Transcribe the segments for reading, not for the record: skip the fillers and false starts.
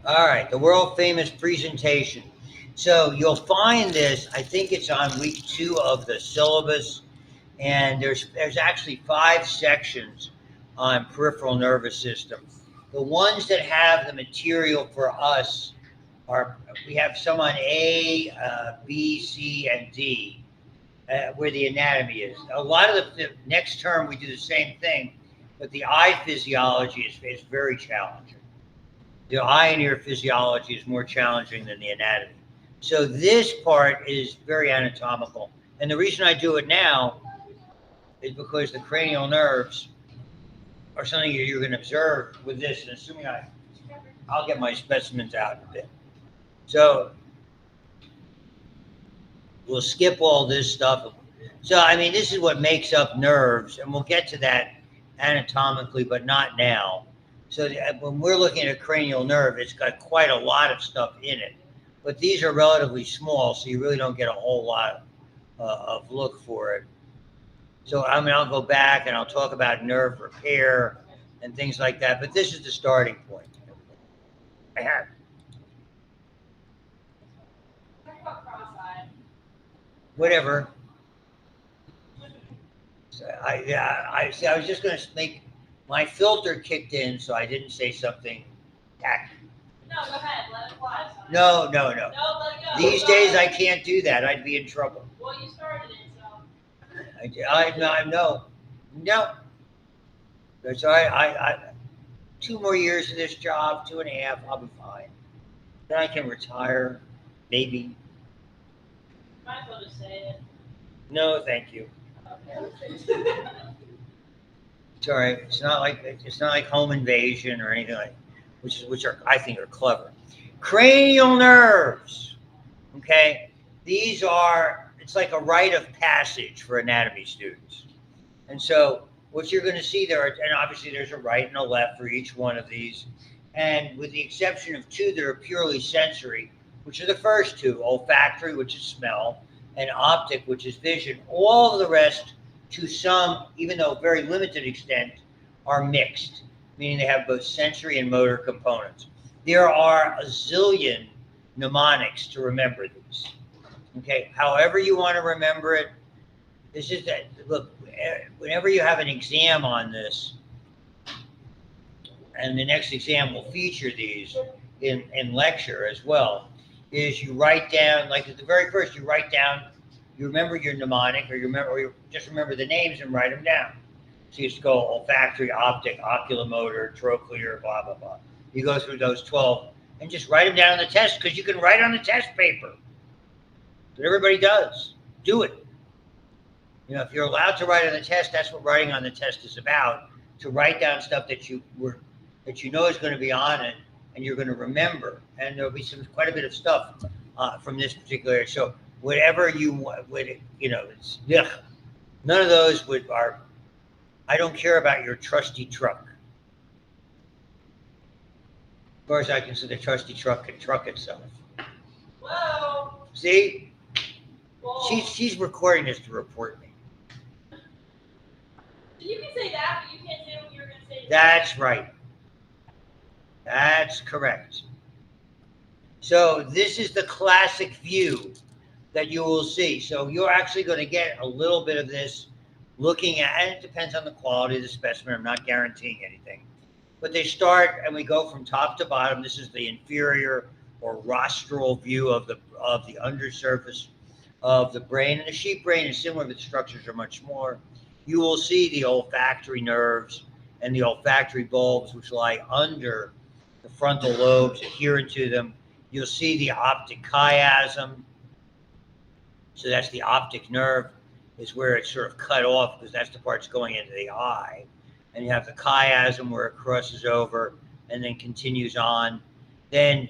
All right, the world famous presentation. So you'll find this, I think it's on week 2 of the syllabus, and there's actually 5 sections on peripheral nervous system. The ones that have the material for us are, we have some on A, B, C, and D, where the anatomy is. A lot of the next term we do the same thing, but the eye physiology is very challenging. The eye and ear physiology is more challenging than the anatomy. So this part is very anatomical. And the reason I do it now is because the cranial nerves are something you're going to observe with this. And assuming I'll get my specimens out in a bit. So we'll skip all this stuff. So, I mean, this is what makes up nerves, and we'll get to that anatomically, but not now. So, when we're looking at a cranial nerve, it's got quite a lot of stuff in it, but these are relatively small, so you really don't get a whole lot of look for it. So, I mean, I'll go back and I'll talk about nerve repair and things like that, but this is the starting point. I have. Whatever. So yeah, I see. I was just going to make my filter kicked in, so I didn't say something tacky. No, go ahead. Let it fly. No, no, no. No, let it go. These days I can't do that. I'd be in trouble. Well, you started it, so. I no, no. That's all right. I 2 more years of this job, 2.5. I'll be fine. Then I can retire, maybe. Might as well just say it. No, thank you. Okay. It's all right. It's not like home invasion or anything like, which are I think are clever. Cranial nerves. Okay, these are, it's like a rite of passage for anatomy students. And so what you're going to see there, and obviously there's a right and a left for each one of these, and with the exception of 2 that are purely sensory, which are the first 2, olfactory, which is smell, and optic, which is vision. All of the rest, to some, even though very limited extent, are mixed, meaning they have both sensory and motor components. There are a zillion mnemonics to remember these. Okay, however you want to remember it. This is that. Look, whenever you have an exam on this, and the next exam will feature these in lecture as well, is you write down, like at the very first, you write down, you remember your mnemonic, or you just remember the names and write them down. So you just go olfactory, optic, oculomotor, trochlear, blah, blah, blah. You go through those 12 and just write them down on the test, because you can write on the test paper. But everybody does. Do it. You know, if you're allowed to write on the test, that's what writing on the test is about. To write down stuff that you know is going to be on it, and you're going to remember. And there'll be quite a bit of stuff from this particular area. So whatever you would, it's none of those are. I don't care about your trusty truck. As far as I can see, the trusty truck can truck itself. Whoa. See, Whoa. she's recording this to report me. So you can say that, but you can't say what you're going to say. That's right. That's correct. So this is the classic view that you will see. So you're actually going to get a little bit of this looking at, and it depends on the quality of the specimen. I'm not guaranteeing anything. But they start, and we go from top to bottom. This is the inferior or rostral view of the undersurface of the brain. And the sheep brain is similar, but the structures are much smaller. You will see the olfactory nerves and the olfactory bulbs, which lie under the frontal lobes, adherent to them. You'll see the optic chiasm. So that's the optic nerve, is where it's sort of cut off, because that's the part that's going into the eye. And you have the chiasm where it crosses over and then continues on. Then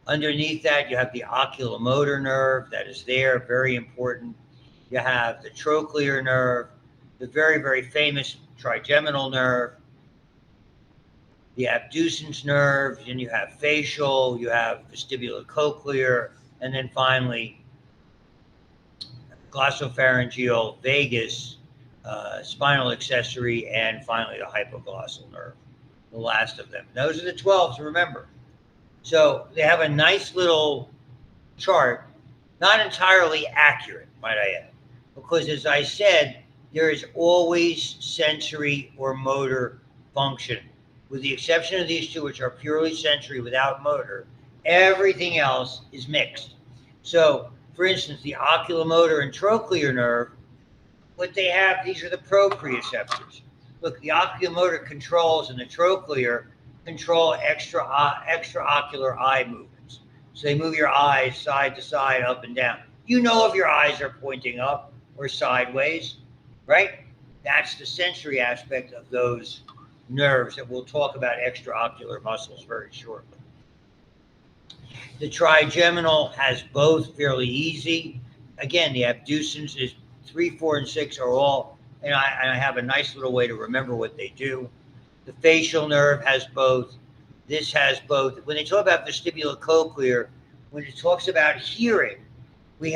underneath that, you have the oculomotor nerve that is there, very important. You have the trochlear nerve, the very, very famous trigeminal nerve, the abducens nerve, and you have facial, you have vestibulocochlear, and then finally glossopharyngeal, vagus, spinal accessory, and finally the hypoglossal nerve, the last of them. Those are the 12 to remember. So they have a nice little chart, not entirely accurate, might I add, because as I said, there is always sensory or motor function. With the exception of these two, which are purely sensory without motor, everything else is mixed. So, for instance, the oculomotor and trochlear nerve, what they have, these are the proprioceptors. Look, the oculomotor controls and the trochlear control extraocular eye movements. So they move your eyes side to side, up and down. You know if your eyes are pointing up or sideways, right? That's the sensory aspect of those nerves that we'll talk about extraocular muscles very shortly. The trigeminal has both fairly easy. Again, the abducens is 3, 4, and 6 are all, and I have a nice little way to remember what they do. The facial nerve has both. This has both. When they talk about vestibulocochlear, when it talks about hearing, we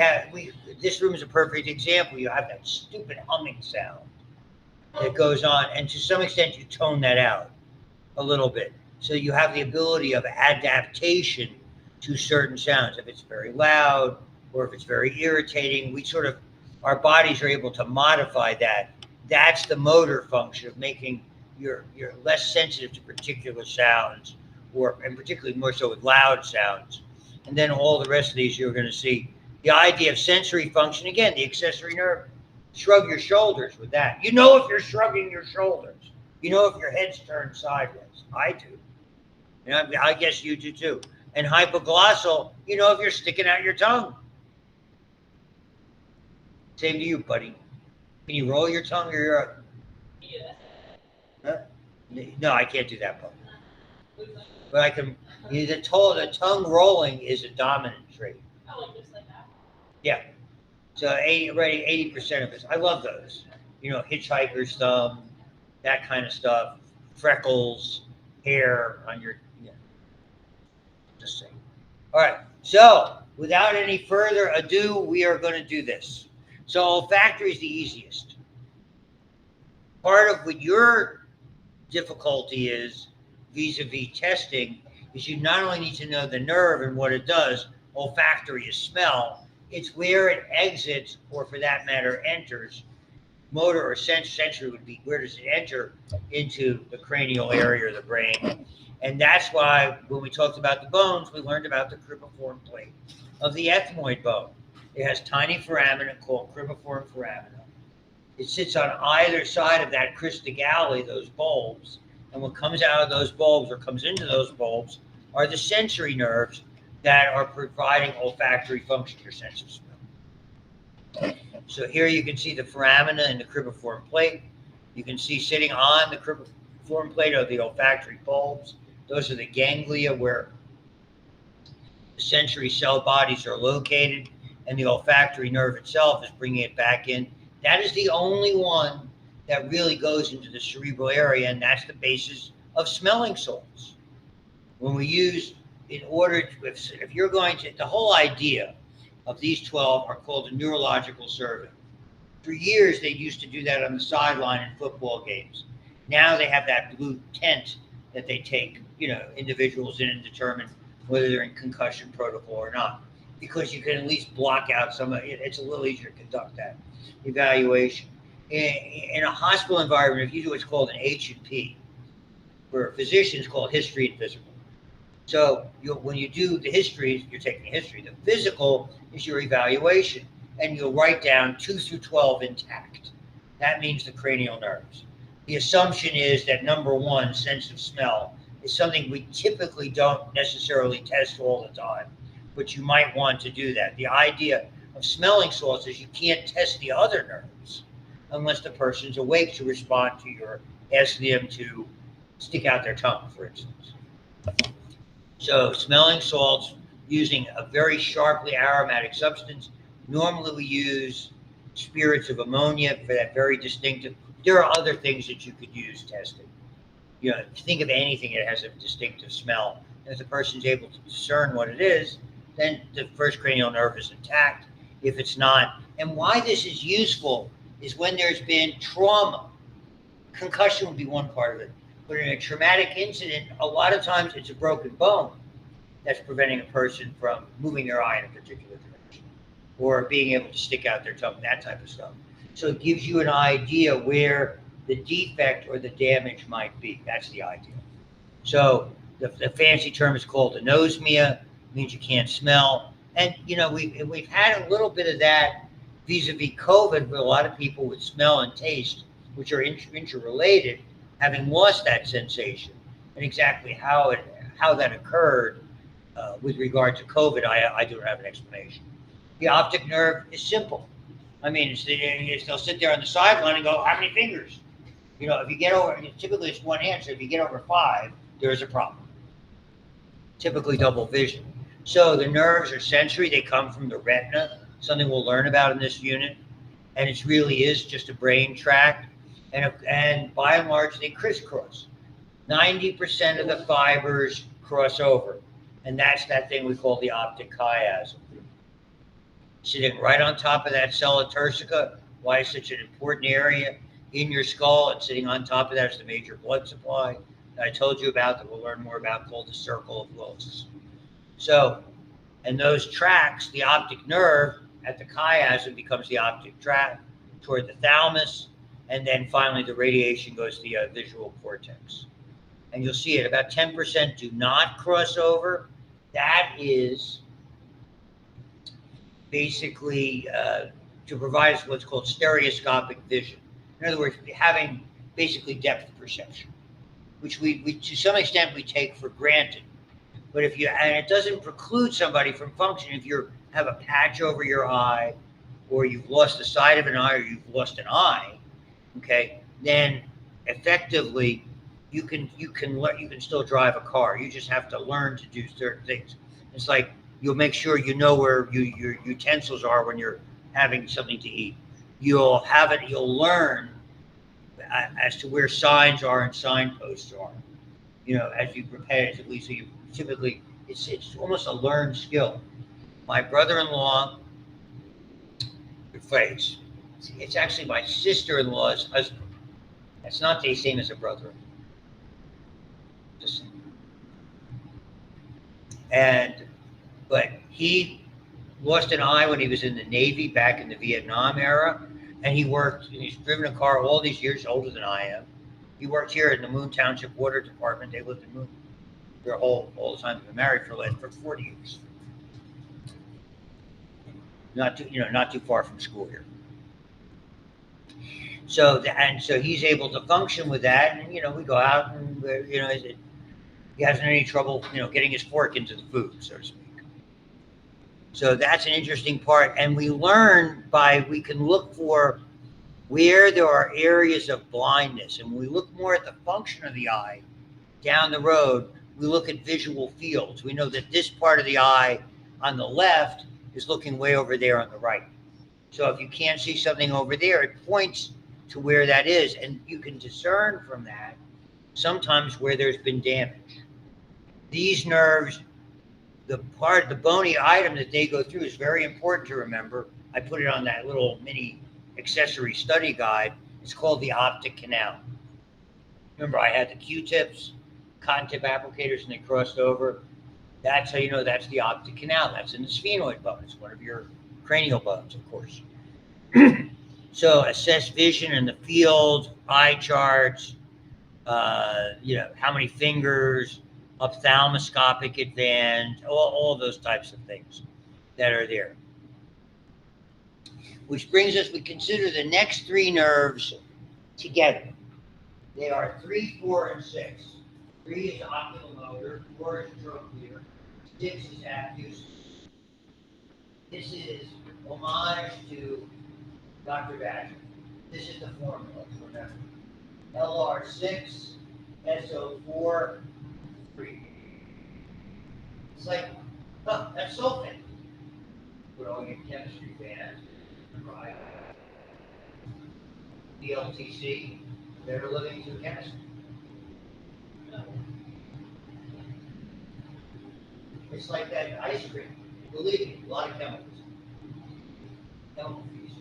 this room is a perfect example. You have that stupid humming sound that goes on, and to some extent you tone that out a little bit. So you have the ability of adaptation to certain sounds. If it's very loud or if it's very irritating, we sort of, our bodies are able to modify that. That's the motor function of making you're less sensitive to particular sounds, or and particularly more so with loud sounds. And then all the rest of these you're going to see. The idea of sensory function, again, the accessory nerve, shrug your shoulders with that. You know if you're shrugging your shoulders. You know if your head's turned sideways. I do. And I guess you do too. And hypoglossal, you know if you're sticking out your tongue. Same to you, buddy. Can you roll your tongue or your... Yeah. Huh? No, I can't do that, buddy. But I can... The tongue rolling is a dominant trait. Oh, like just like that. Yeah. So 80% of us. I love those. You know, hitchhiker's thumb, that kind of stuff. Freckles, hair on your... Yeah. Just saying. All right. So without any further ado, we are going to do this. So olfactory is the easiest. Part of what your difficulty is vis-a-vis testing is you not only need to know the nerve and what it does. Olfactory is smell. It's where it exits, or for that matter, enters. Motor or sensory would be where does it enter into the cranial area of the brain. And that's why when we talked about the bones, we learned about the cribriform plate of the ethmoid bone. It has tiny foramina called cribriform foramina. It sits on either side of that crista galli, those bulbs. And what comes out of those bulbs or comes into those bulbs are the sensory nerves that are providing olfactory function, your sense of smell. So here you can see the foramina and the cribriform plate. You can see sitting on the cribriform plate are the olfactory bulbs. Those are the ganglia where the sensory cell bodies are located, and the olfactory nerve itself is bringing it back in. That is the only one that really goes into the cerebral area, and that's the basis of smelling salts. When we use, in order to, if you're going to, the whole idea of these 12 are called a neurological survey. For years, they used to do that on the sideline in football games. Now they have that blue tent that they take, individuals in and determine whether they're in concussion protocol or not, because you can at least block out some of it. It's a little easier to conduct that evaluation. In a hospital environment, if you do what's called an H&P, where physicians call it history and physical. So when you do the history, you're taking history. The physical is your evaluation, and you'll write down 2 through 12 intact. That means the cranial nerves. The assumption is that number one, sense of smell, is something we typically don't necessarily test all the time, but you might want to do that. The idea of smelling salts is you can't test the other nerves unless the person's awake to respond to your asking them to stick out their tongue, for instance. So smelling salts using a very sharply aromatic substance. Normally we use spirits of ammonia for that very distinctive. There are other things that you could use testing. Think of anything that has a distinctive smell. And if the person's able to discern what it is, then the first cranial nerve is intact. If it's not, and why this is useful is when there's been trauma. Concussion would be one part of it. But in a traumatic incident, a lot of times it's a broken bone. that's preventing a person from moving their eye in a particular direction or being able to stick out their tongue, that type of stuff. So it gives you an idea where the defect or the damage might be. That's the idea. So the fancy term is called anosmia, means you can't smell. And we've had a little bit of that vis-a-vis COVID, with a lot of people with smell and taste, which are interrelated, having lost that sensation. And exactly how that occurred with regard to COVID, I don't have an explanation. The optic nerve is simple. I mean, they'll sit there on the sideline and go, "How many fingers?" If you get over, typically it's one hand. So if you get over five, there's a problem. Typically double vision. So the nerves are sensory. They come from the retina, something we'll learn about in this unit. And it really is just a brain tract. And by and large, they crisscross. 90% of the fibers cross over. And that's that thing we call the optic chiasm. Sitting right on top of that cella turcica. Why it's such an important area in your skull, and sitting on top of that is the major blood supply that I told you about, that we'll learn more about, called the circle of Willis. So, and those tracks, the optic nerve at the chiasm becomes the optic tract toward the thalamus, and then finally the radiation goes to the visual cortex. And you'll see it, about 10% do not cross over. That is basically to provide us what's called stereoscopic vision. In other words, having basically depth perception, which we to some extent we take for granted. But and it doesn't preclude somebody from functioning. If you have a patch over your eye, or you've lost the side of an eye, or you've lost an eye, okay, then effectively you can still drive a car. You just have to learn to do certain things. It's like you'll make sure you know where your utensils are when you're having something to eat. You'll learn as to where signs are and signposts are. As you repetitively, so you typically, it's almost a learned skill. My brother-in-law, phrase, it's actually my sister-in-law's husband. That's not the same as a brother. But he lost an eye when he was in the Navy back in the Vietnam era, and he's driven a car all these years, older than I am. He worked here in the Moon Township Water Department. They lived in Moon their all the time. They've been married for 40 years. Not too far from school here. So he's able to function with that, and we go out and he hasn't any trouble getting his fork into the food, so to speak. So that's an interesting part, and we can look for where there are areas of blindness, and when we look more at the function of the eye down the road, we look at visual fields. We know that this part of the eye on the left is looking way over there on the right. So if you can't see something over there, it points to where that is, and you can discern from that sometimes where there's been damage. These nerves, the bony item that they go through is very important to remember. I put it on that little mini accessory study guide. It's called the optic canal. Remember, I had the Q-tips, cotton tip applicators, and they crossed over. That's how you know that's the optic canal. That's in the sphenoid bone. It's one of your cranial bones, of course. So assess vision in the field, eye charts, how many fingers, ophthalmoscopic advantage, all those types of things that are there. Which brings us, we consider the next three nerves together. They are 3, 4, and 6. 3 is oculomotor, 4 is trochlear, 6 is acoustics. This is homage to Dr. Badger. This is the formula, remember. LR6, SO4, 3. It's like, that's sulfate. Put all your chemistry fans, right? BLTC, they're living through chemistry. It's like that ice cream. Believe me, a lot of chemicals. Chemical fees.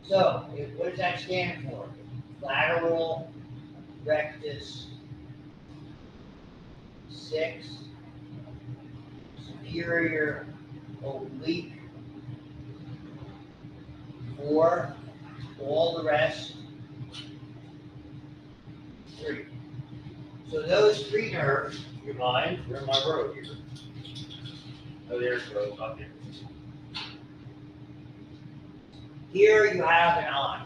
So, what does that stand for? Lateral rectus 6, superior oblique, 4, all the rest, 3. So those 3 nerves, your mind, we're in my road here. Oh, there's road up here. Here you have an eye.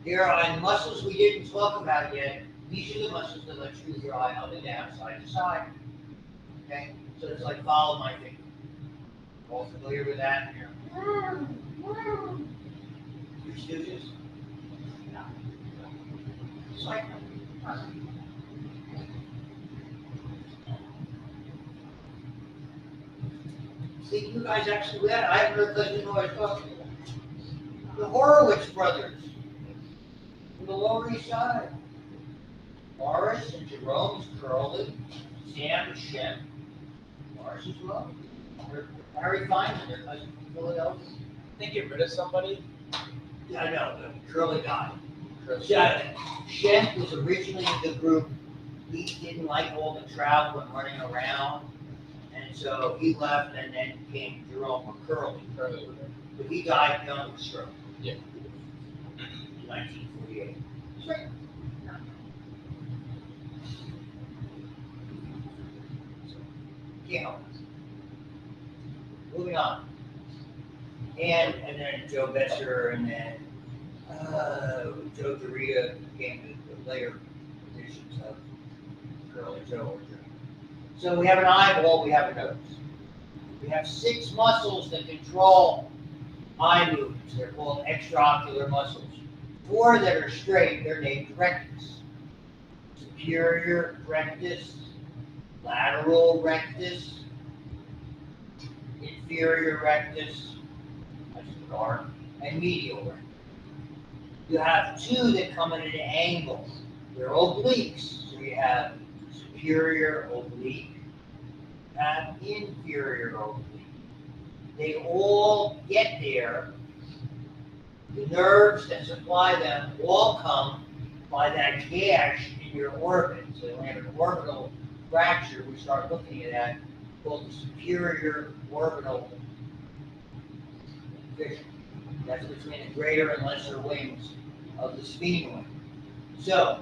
Here are muscles we didn't talk about yet. These are the muscles that let you move your eye up and down, side to side. Okay? So it's like follow my finger. All familiar with that? Here. Three Stooges? No. It's like see, you guys actually read. I haven't heard because you know what I'm talking about. The Horowitz brothers from the Lower East Side. Morris and Jerome's Curly, Sam and Shem. Morris as well. Harry Feynman, their cousin from Philadelphia. They get rid of somebody. Yeah, I know, the Curly guy. Curly. Shem was originally in the group. He didn't like all the travel and running around. And so he left and then came Jerome or Curly. Curly. But he died young of a stroke. Yeah. In 1948. Straight. Yeah. Moving on. And then Joe Besser and then Joe Dorita became the later editions of Curly Joe or Joe. So we have an eyeball, we have a nose. We have 6 muscles that control eye movements. They're called extraocular muscles. 4 that are straight, they're named rectus. Superior rectus, lateral rectus, inferior rectus, that's the arm, and medial rectus. You have 2 that come at an angle. They're obliques. So you have superior oblique and inferior oblique. They all get there. The nerves that supply them all come by that gash in your orbit. So when you have an orbital fracture, we start looking at that, called the superior orbital fissure. That's between the greater and lesser wings of the sphenoid. So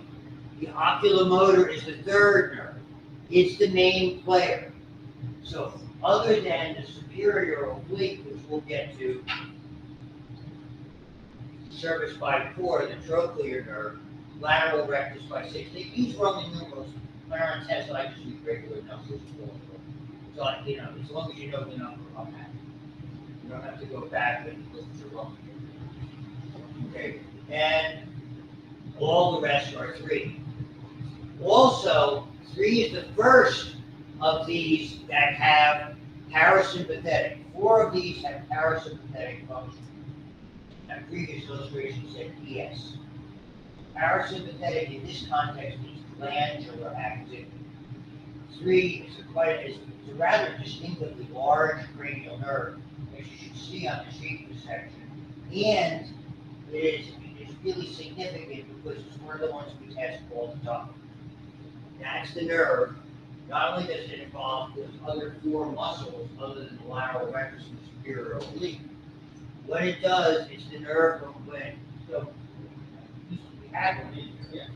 the oculomotor is the 3rd nerve. It's the main player. So other than the superior oblique, which we'll get to, serviced by 4, the trochlear nerve, lateral rectus by 6. They use Roman numerals on our test. I just use regular numbers. So, you know, as long as you know the number, I'm happy. You don't have to go back and look at your Roman numerals. Okay, and all the rest are 3. Also, 3 is the first of these that have parasympathetic. 4 of these have parasympathetic function. And previous illustration said ES. Parasympathetic in this context means glandular activity. 3 is a rather distinctively large cranial nerve, as you should see on the shape of the section. And it is really significant because it's one of the ones we test all the time. That's the nerve. Not only does it involve those other 4 muscles other than the lateral rectus and the superior oblique, what it does is the nerve from when, so we have one in here.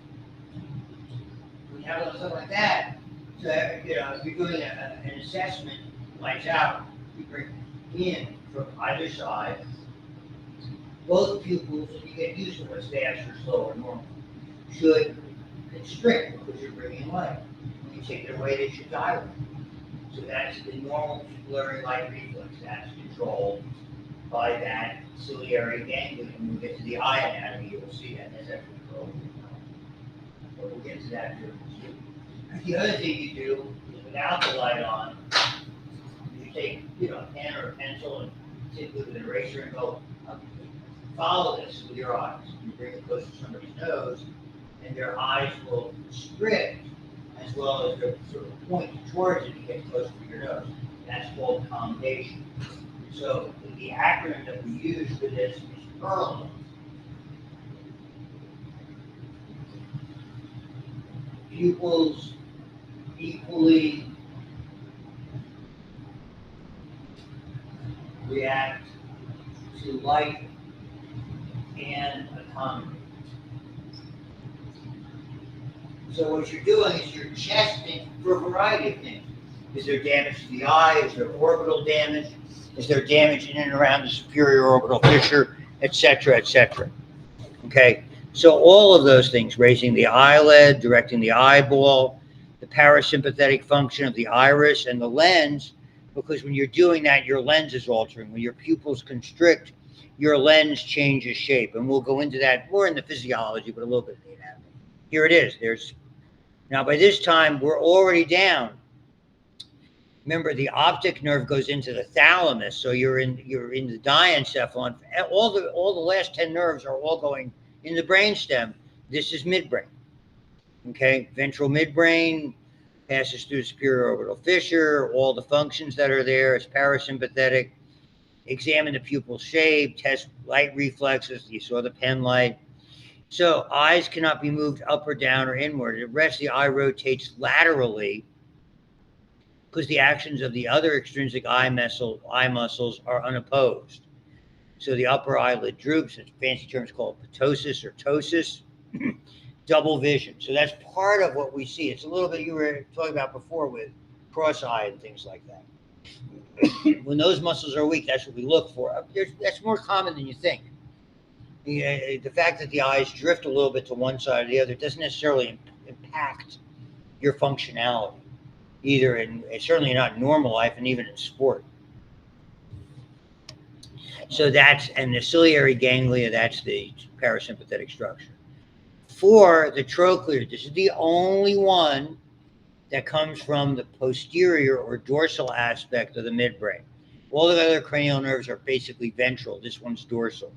When you have something like that, so you know, if you're doing an assessment, lights out, you bring it in from either side, both pupils, and you get used to what's fast or slow or normal, should constrict because you're bringing light. When you take it away, they should dilate. So that's the normal pupillary light reflex. That's controlled by that ciliary ganglion. When we get to the eye anatomy, you will see that. That's actually controlled. But we'll get to that too. The other thing you do is without the light on, you take, you know, a pen or a pencil and typically with an eraser and go, follow this with your eyes. You bring it close to somebody's nose, and their eyes will constrict as well as they'll sort of point towards it to get closer to your nose. That's called accommodation. So the acronym that we use for this is PERLA. Pupils equally react to light and atomic. So what you're doing is you're testing for a variety of things. Is there damage to the eye? Is there orbital damage? Is there damage in and around the superior orbital fissure, et cetera, et cetera? Okay, so all of those things, raising the eyelid, directing the eyeball, the parasympathetic function of the iris and the lens, because when you're doing that, your lens is altering. When your pupils constrict, your lens changes shape. And we'll go into that more in the physiology, but a little bit of the anatomy. Here it is. Now, by this time, we're already down. Remember, the optic nerve goes into the thalamus, so you're in the diencephalon. All the last 10 nerves are all going in the brainstem. This is midbrain. Okay, ventral midbrain passes through superior orbital fissure. All the functions that are there is parasympathetic. Examine the pupil shape, test light reflexes. You saw the pen light. So eyes cannot be moved up or down or inward. The rest of the eye rotates laterally because the actions of the other extrinsic eye muscles are unopposed. So the upper eyelid droops. It's fancy terms called ptosis or ptosis. Double vision. So that's part of what we see. It's a little bit you were talking about before with cross-eye and things like that. When those muscles are weak, that's what we look for. That's more common than you think. The fact that the eyes drift a little bit to one side or the other doesn't necessarily impact your functionality, either in certainly not in normal life and even in sport. So and the ciliary ganglia, that's the parasympathetic structure. For the trochlear, this is the only one that comes from the posterior or dorsal aspect of the midbrain. All the other cranial nerves are basically ventral. This one's dorsal.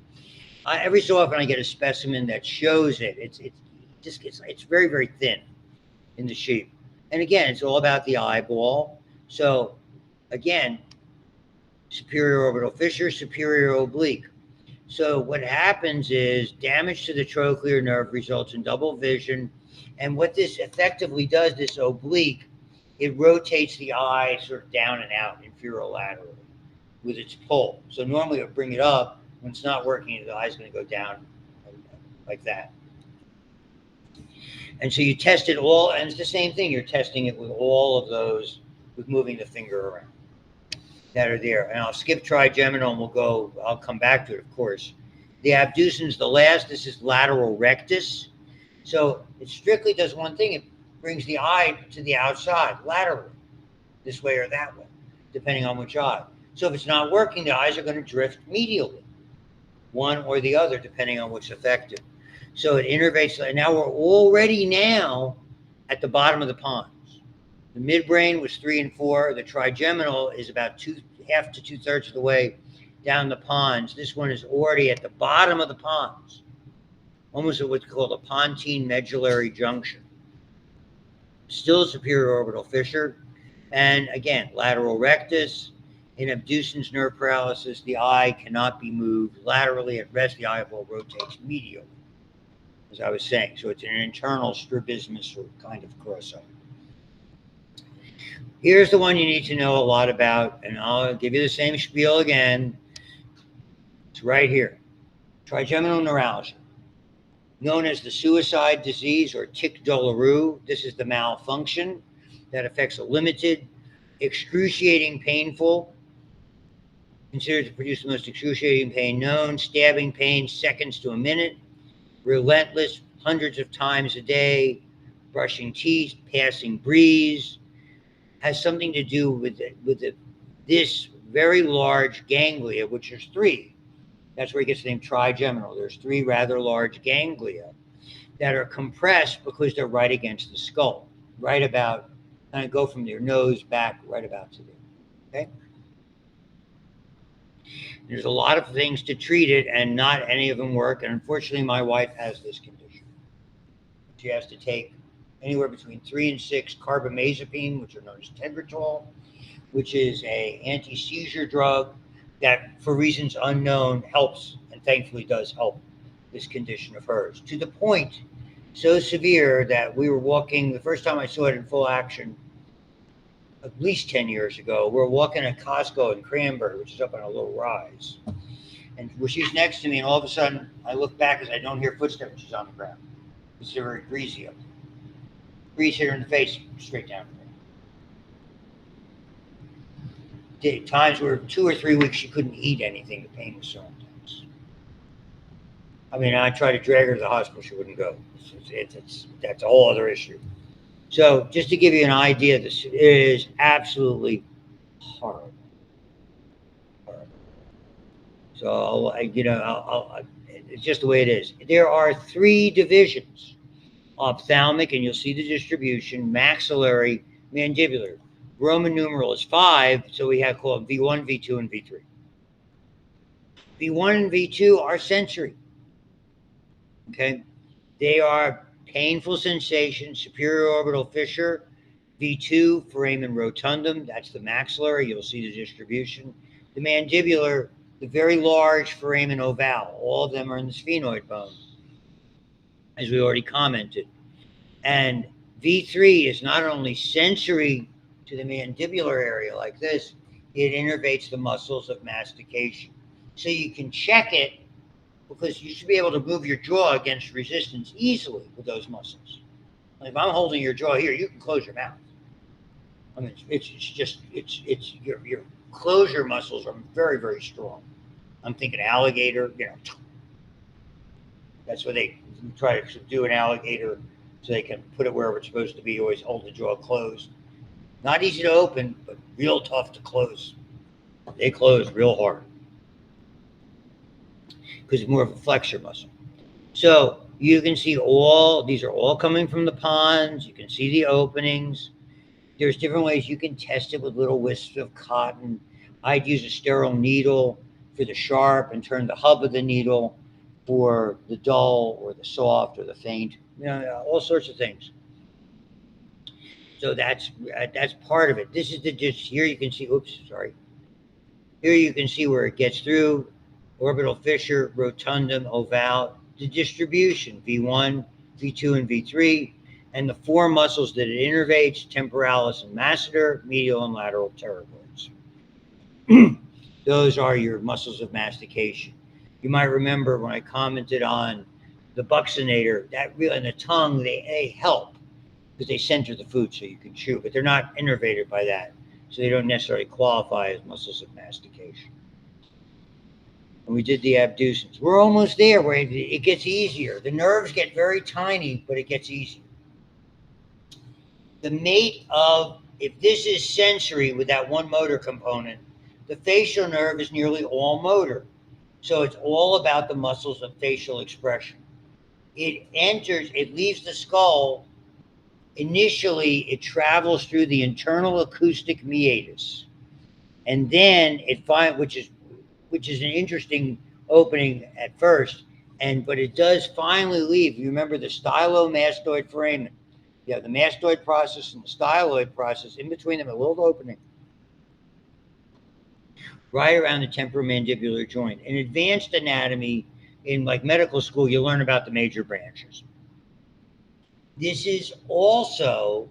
Every so often I get a specimen that shows it. It's very, very thin in the shape. And again, it's all about the eyeball. So again, superior orbital fissure, superior oblique. So what happens is damage to the trochlear nerve results in double vision. And what this effectively does, this oblique, it rotates the eye sort of down and out, inferolaterally, with its pull. So normally it would bring it up. When it's not working, the eye's going to go down like that. And so you test it all, and it's the same thing. You're testing it with all of those, with moving the finger around that are there. And I'll skip trigeminal and I'll come back to it, of course. The abducens, the last, this is lateral rectus. So it strictly does one thing. It brings the eye to the outside, laterally, this way or that way, depending on which eye. So if it's not working, the eyes are going to drift medially, one or the other, depending on what's affected. So it innervates, and now we're already now at the bottom of the pons. The midbrain was 3 and 4. The trigeminal is about half to 2/3 of the way down the pons. This one is already at the bottom of the pons, almost at what's called a pontine medullary junction. Still superior orbital fissure. And again, lateral rectus. In abducens nerve paralysis, the eye cannot be moved laterally. At rest, the eyeball rotates medially, as I was saying. So it's an internal strabismus or kind of cross-eye. Here's the one you need to know a lot about, and I'll give you the same spiel again. It's right here. Trigeminal neuralgia, known as the suicide disease or tic douloureux. This is the malfunction that affects a limited, excruciating, painful, considered to produce the most excruciating pain known, stabbing pain seconds to a minute, relentless, hundreds of times a day, brushing teeth, passing breeze, has something to do with this very large ganglia, which there's 3. That's where it gets the name trigeminal. There's 3 rather large ganglia that are compressed because they're right against the skull, right about, kind of go from their nose back right about to there. Okay? There's a lot of things to treat it, and not any of them work. And unfortunately, my wife has this condition. She has to take anywhere between 3 and 6 carbamazepine, which are known as Tegretol, which is a anti-seizure drug that, for reasons unknown, helps, and thankfully does help this condition of hers, to the point so severe that we were walking, the first time I saw it in full action, at least 10 years ago. We're walking at Costco in Cranberry, which is up on a little rise. And where she's next to me, and all of a sudden I look back as I don't hear footsteps, and she's on the ground. It's very greasy up there. Grease hit her in the face, straight down. Times where 2 or 3 weeks she couldn't eat anything. The pain was so intense. I mean, I tried to drag her to the hospital, she wouldn't go. That's a whole other issue. So just to give you an idea, this is absolutely horrible. So it's just the way it is. There are 3 divisions: ophthalmic, and you'll see the distribution; maxillary; mandibular. Roman numeral is 5, so we have called V1, V2, and V3. V1 and V2 are sensory. Okay, they are painful sensation, superior orbital fissure. V2, foramen rotundum, that's the maxillary. You'll see the distribution. The mandibular, the very large foramen ovale. All of them are in the sphenoid bone, as we already commented. And V3 is not only sensory to the mandibular area like this, it innervates the muscles of mastication. So you can check it, because you should be able to move your jaw against resistance easily with those muscles. Like if I'm holding your jaw here, you can close your mouth. I mean, it's your closure muscles are very, very strong. I'm thinking alligator, that's where they try to subdue an alligator so they can put it wherever it's supposed to be. Always hold the jaw closed. Not easy to open, but real tough to close. They close real hard because it's more of a flexor muscle. So you can see these are all coming from the pons. You can see the openings. There's different ways you can test it with little wisps of cotton. I'd use a sterile needle for the sharp and turn the hub of the needle for the dull or the soft or the faint. All sorts of things. So that's part of it. This is here you can see. Oops, sorry. Here you can see where it gets through: orbital fissure, rotundum, ovale. The distribution: V1, V2, and V3, and the 4 muscles that it innervates: temporalis and masseter, medial and lateral pterygoids. Those are your muscles of mastication. You might remember when I commented on the buccinator, that really, and the tongue, they help because they center the food so you can chew, but they're not innervated by that, so they don't necessarily qualify as muscles of mastication. And we did the abducens. We're almost there where it gets easier. The nerves get very tiny, but it gets easier. The mate of, if this is sensory with that one motor component, the facial nerve is nearly all motor. So it's all about the muscles of facial expression. It leaves the skull. Initially, it travels through the internal acoustic meatus. And then which is an interesting opening at first, but it does finally leave. You remember the stylomastoid foramen. You have the mastoid process and the styloid process. In between them, a little opening right around the temporomandibular joint. In advanced anatomy, in like medical school, you learn about the major branches. This is also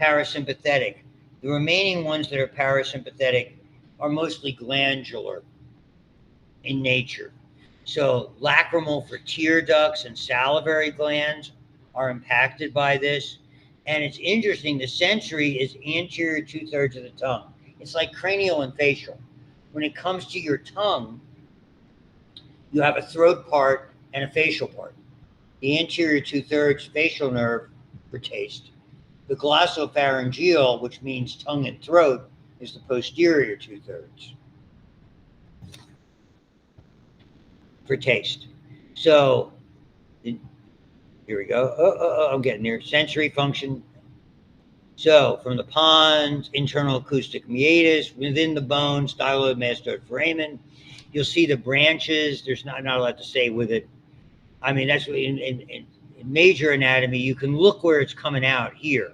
parasympathetic. The remaining ones that are parasympathetic are mostly glandular in nature. So lacrimal for tear ducts and salivary glands are impacted by this. And it's interesting, the sensory is anterior 2/3 of the tongue. It's like cranial and facial. When it comes to your tongue, you have a throat part and a facial part. The anterior 2/3 facial nerve for taste. The glossopharyngeal, which means tongue and throat, is the posterior 2/3 for taste. So here we go. I'm getting there. Sensory function. So from the pons, internal acoustic meatus, within the bone, styloid, mastoid, foramen. You'll see the branches. There's not a lot to say with it. I mean, that's what in major anatomy, you can look where it's coming out here.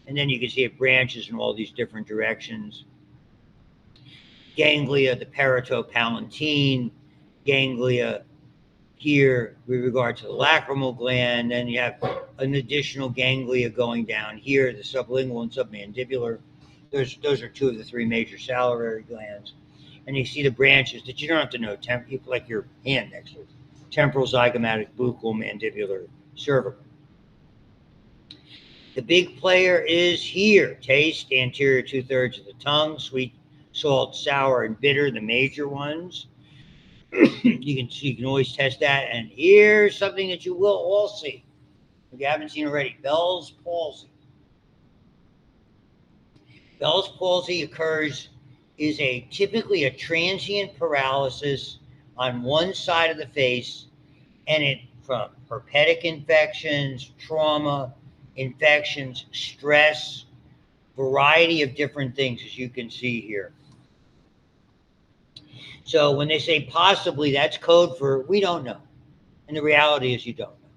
And then you can see it branches in all these different directions. Ganglia, the paratopalatine, ganglia here with regard to the lacrimal gland. Then you have an additional ganglia going down here, the sublingual and submandibular. Those are two of the three major salivary glands. And you see the branches that you don't have to know, like your hand next to it. Temporal, zygomatic, buccal, mandibular, cervical. The big player is here. Taste, anterior 2/3 of the tongue, sweet, salt, sour, and bitter, the major ones. You can always test that. And here's something that you will all see, if you haven't seen already: Bell's palsy. Bell's palsy is typically a transient paralysis on one side of the face, and it from herpetic infections, trauma, infections, stress, variety of different things, as you can see here. So when they say possibly, that's code for we don't know. And the reality is you don't know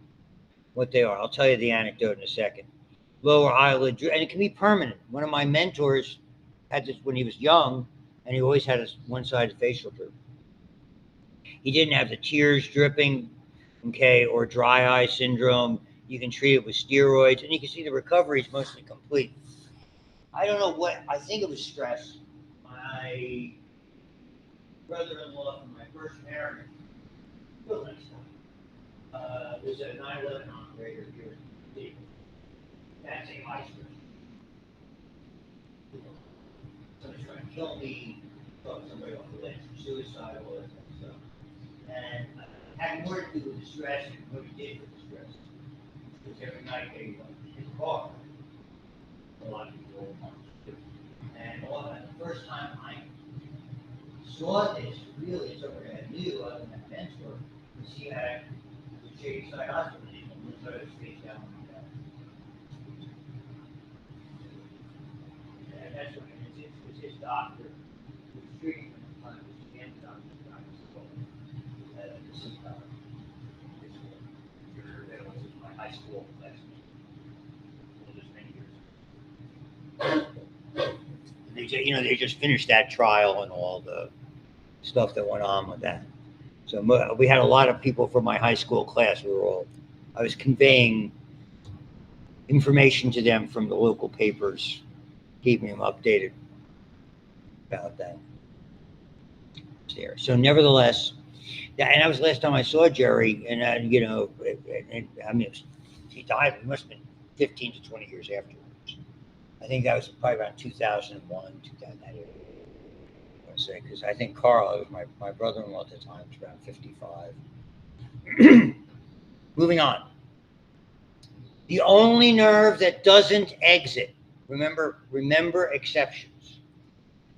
what they are. I'll tell you the anecdote in a second. Lower eyelid, and it can be permanent. One of my mentors had this when he was young, and he always had a one-sided facial droop. He didn't have the tears dripping, okay, or dry eye syndrome. You can treat it with steroids, and you can see the recovery is mostly complete. I don't know what, I think it was stress. My brother-in-law from my first marriage, real nice guy, was a 9/11 operator here in D.C. That's a high stress. Somebody's trying to kill me, throw somebody off the ledge, suicide, all that kind of stuff. And had more to do with the stress than what he did with the stress. Because every night they his car. A lot of people want to do. And the first time I saw this, really, it's something I knew other than that mentor, was he had the shady side hospital, and he put his face down on the bed. And that's what it was his doctor who was treating him at the time, was the GMT doctor. This is my high school classmate. They just finished that trial and all the stuff that went on with that. So we had a lot of people from my high school class. I was conveying information to them from the local papers, keeping them updated about that. There. So nevertheless, and that was the last time I saw Jerry, and I mean, he died. It must have been 15 to 20 years afterwards. I think that was probably around 2001, 2008. I want to say, because I think Carl, was my brother-in-law at the time, was around 55. Moving on. The only nerve that doesn't exit. Remember exceptions.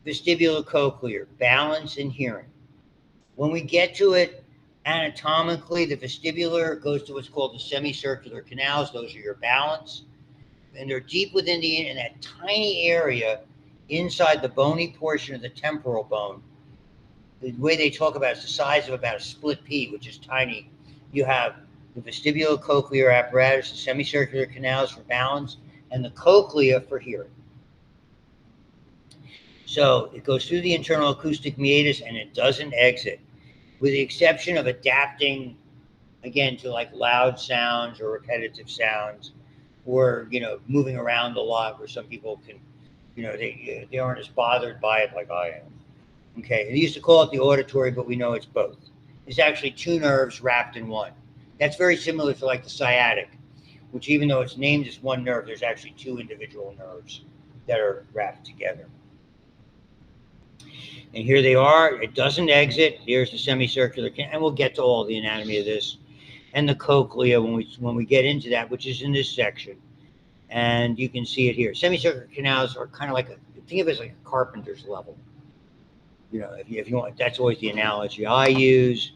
Vestibulocochlear, balance and hearing. When we get to it anatomically, the vestibular goes to what's called the semicircular canals. Those are your balance. And they're deep within in that tiny area inside the bony portion of the temporal bone. The way they talk about it is the size of about a split pea, which is tiny. You have the vestibulocochlear apparatus, the semicircular canals for balance, and the cochlea for hearing. So it goes through the internal acoustic meatus and it doesn't exit, with the exception of adapting, again, to like loud sounds or repetitive sounds, or moving around a lot, where some people can, they aren't as bothered by it like I am. Okay, they used to call it the auditory, but we know it's both. It's actually two nerves wrapped in one. That's very similar to like the sciatic, which even though it's named as one nerve, there's actually two individual nerves that are wrapped together. And here they are. It doesn't exit. Here's the semicircular, and we'll get to all the anatomy of this, and the cochlea when we get into that, which is in this section. And you can see it here. Semicircular canals are kind of like think of it as like a carpenter's level. If you want, that's always the analogy I use.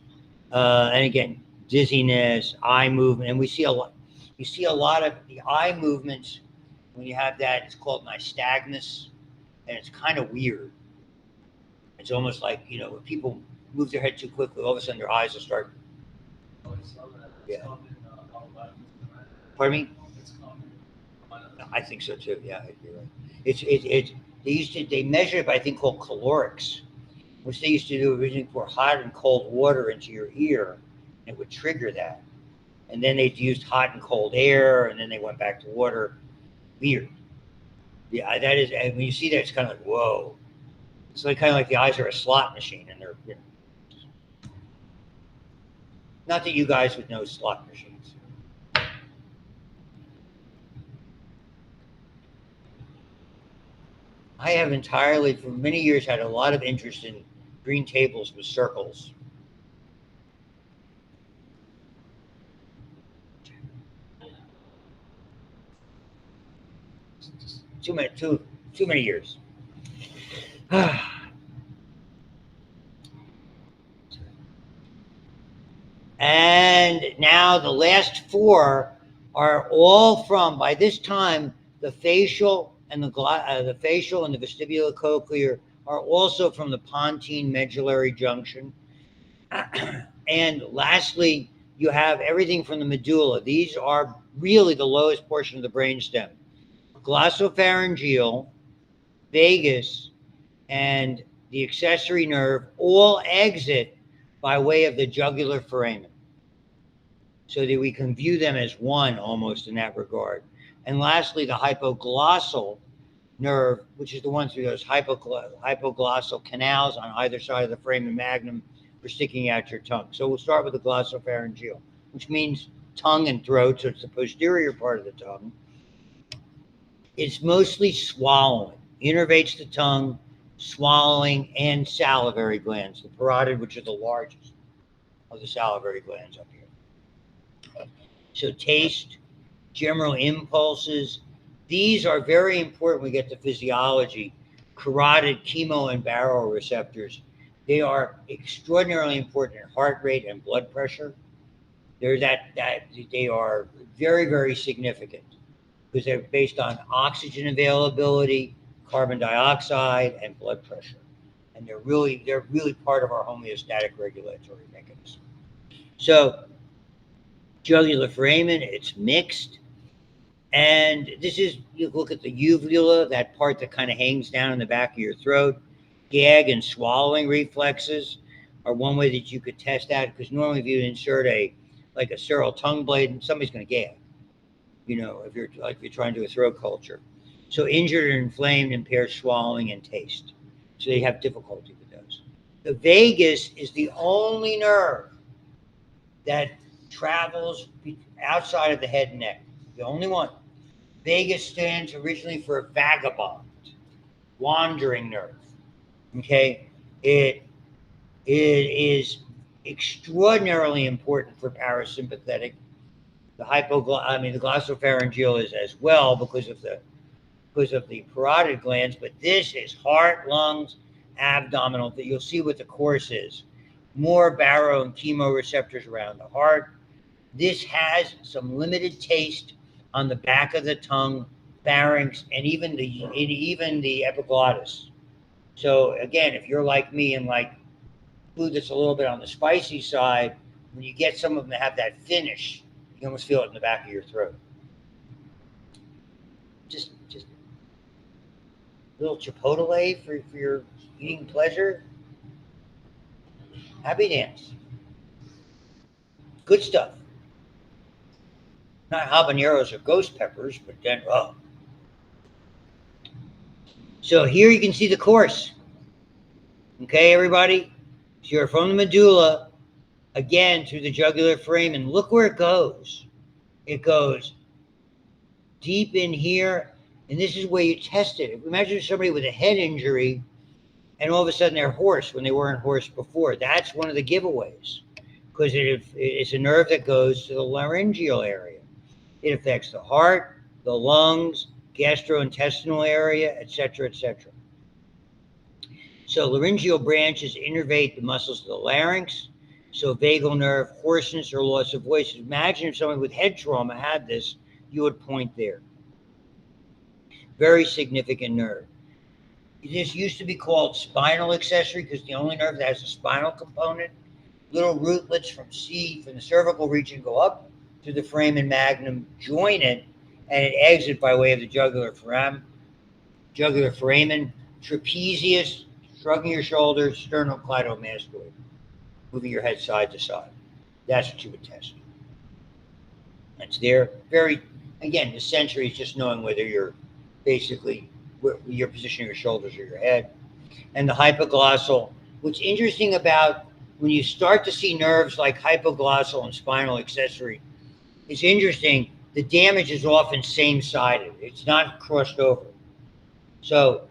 And again, dizziness, eye movement, and we see a lot. You see a lot of the eye movements when you have that. It's called nystagmus, and it's kind of weird. It's almost like when people move their head too quickly, all of a sudden their eyes will start. Yeah. Pardon me? I think so too. Yeah, you're right. They measure it by a thing called calorics, which they used to do originally pour hot and cold water into your ear, It would trigger that. And then they used hot and cold air, and then they went back to water. Weird. Yeah, that is, and when you see that, it's kind of like, whoa. It's like kind of like the eyes are a slot machine, and they're, not that you guys would know slot machines. I have entirely, for many years, had a lot of interest in green tables with circles. Too many years. And now the last four are all from, by this time, the facial and the facial and the vestibulocochlear are also from the pontine medullary junction. And lastly, you have everything from the medulla. These are really the lowest portion of the brainstem. Glossopharyngeal, vagus, and the accessory nerve all exit by way of the jugular foramen, so that we can view them as one almost in that regard. And lastly, the hypoglossal nerve, which is the one through those hypoglossal canals on either side of the foramen magnum for sticking out your tongue. So we'll start with the glossopharyngeal, which means tongue and throat, so it's the posterior part of the tongue. It's mostly swallowing, innervates the tongue, swallowing, and salivary glands, the parotid, which are the largest of the salivary glands up here. So taste, general impulses, these are very important when we get to physiology. Carotid, chemo, and baroreceptors, they are extraordinarily important in heart rate and blood pressure. They're they are very, very significant because they're based on oxygen availability, carbon dioxide, and blood pressure. And they're really part of our homeostatic regulatory mechanism. So jugular foramen, it's mixed. And this is, you look at the uvula, that part that kind of hangs down in the back of your throat. Gag and swallowing reflexes are one way that you could test that, because normally if you insert a sterile tongue blade, somebody's going to gag, if you're trying to do a throat culture. So injured or inflamed impairs swallowing and taste. So they have difficulty with those. The vagus is the only nerve that travels outside of the head and neck. The only one. Vagus stands originally for vagabond, wandering nerve. Okay, it is extraordinarily important for parasympathetic. The glossopharyngeal is as well because of the parotid glands, but this is heart, lungs, abdominal. That you'll see what the course is. More baro and chemoreceptors around the heart. This has some limited taste on the back of the tongue, pharynx, and even the epiglottis. So again, if you're like me and like food that's a little bit on the spicy side, when you get some of them that have that finish, you almost feel it in the back of your throat. Just a little chipotle for your eating pleasure. Happy dance. Good stuff. Not habaneros or ghost peppers, but then, oh. So here you can see the course. Okay, everybody? So you're from the medulla, again, through the jugular foramen. Look where it goes. It goes deep in here, and this is where you test it. Imagine somebody with a head injury, and all of a sudden they're hoarse when they weren't hoarse before. That's one of the giveaways, because it's a nerve that goes to the laryngeal area. It affects the heart, the lungs, gastrointestinal area, etc., etc. So laryngeal branches innervate the muscles of the larynx. So vagal nerve, hoarseness or loss of voice. Imagine if someone with head trauma had this, you would point there. Very significant nerve. This used to be called spinal accessory because the only nerve that has a spinal component. Little rootlets from the cervical region go up to the foramen magnum, join it, and it exits by way of the jugular foramen, trapezius, shrugging your shoulders, sternocleidomastoid, moving your head side to side. That's what you would test. It's there. Very, again, the sensory is just knowing whether you're basically your position of your shoulders or your head. And the hypoglossal, what's interesting about when you start to see nerves like hypoglossal and spinal accessory, it's interesting. The damage is often same-sided. It's not crossed over. So,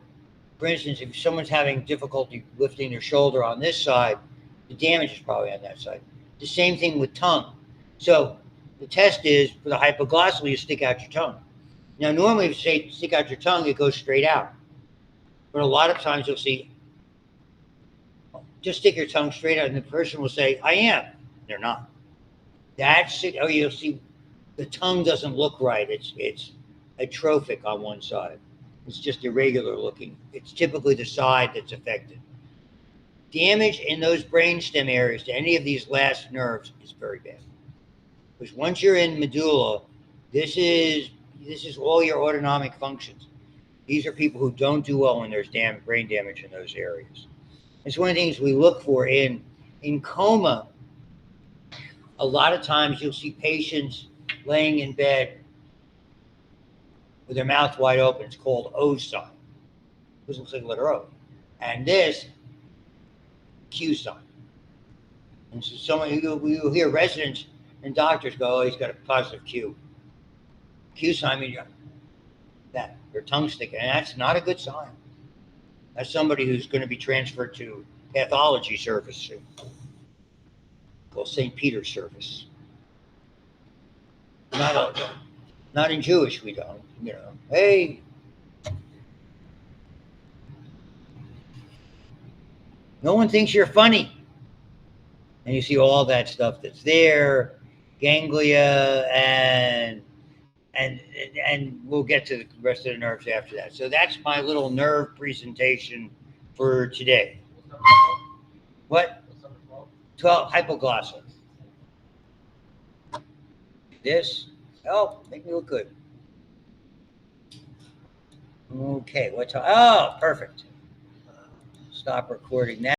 for instance, if someone's having difficulty lifting their shoulder on this side, the damage is probably on that side. The same thing with tongue. So the test is for the hypoglossal, you stick out your tongue. Now, normally, if you say stick out your tongue, it goes straight out. But a lot of times you'll see, just stick your tongue straight out, and the person will say, I am. They're not. That's it. Or you'll see the tongue doesn't look right. It's atrophic on one side. It's just irregular looking. It's typically the side that's affected. Damage in those brainstem areas to any of these last nerves is very bad. Because once you're in medulla, this is all your autonomic functions. These are people who don't do well when there's brain damage in those areas. It's one of the things we look for in coma. A lot of times you'll see patients laying in bed with their mouth wide open. It's called O sign. This looks like letter O. And this, Q sign. And so you'll hear residents and doctors go, oh, he's got a positive Q. Q sign means that their tongue sticking. And that's not a good sign. That's somebody who's going to be transferred to pathology service, called St. Peter's service. Not in Jewish, we don't. Hey. No one thinks you're funny. And you see all that stuff that's there, ganglia, and we'll get to the rest of the nerves after that. So that's my little nerve presentation for today. What? 12, hypoglossal. This. Oh, make me look good. Okay, oh, perfect. Stop recording now.